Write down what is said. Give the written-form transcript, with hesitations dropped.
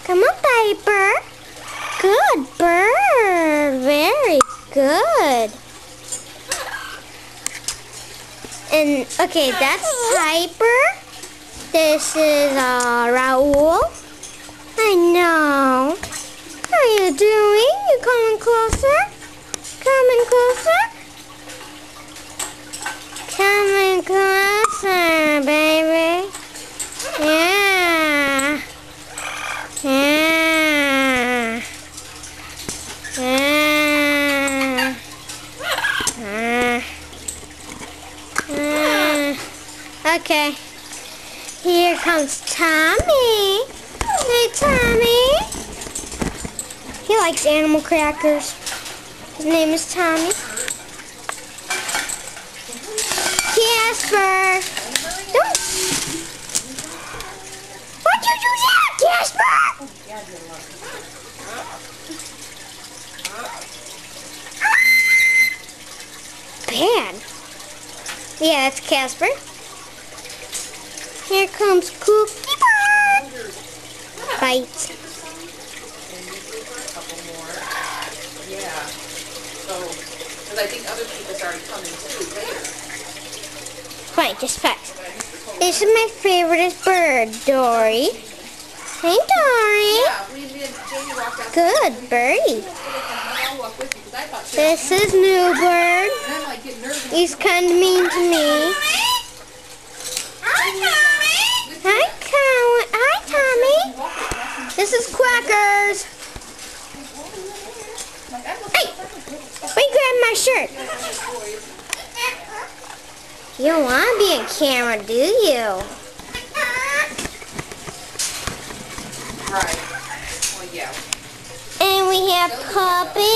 Come on, Piper. Good bird. Very good. And, okay, that's Piper. This is Raoul. I know. How are you doing? You coming closer? Coming closer? Coming closer, baby. Yeah. Yeah. Yeah. Okay. Here comes Tommy. Hey, Tommy. He likes animal crackers. His name is Tommy. Casper. Don't. Why'd you do that, Casper? Bad. Yeah, that's Casper. Here comes Cookie Bird. Bite. Yeah. So, because I think other people's already coming too later. Fine, just fight. This is my favorite bird, Dory. Hey, Dory. Yeah, we did. Jamie walked out. Good birdie. I'll walk with you because I thought This is New Bird. and I'm like getting nervous. He's kind of mean to me. Hi, Tommy. This is Quackers. Hey, why you grab my shirt? You don't want to be on camera, do you? Right. Well, yeah. And we have Puppy.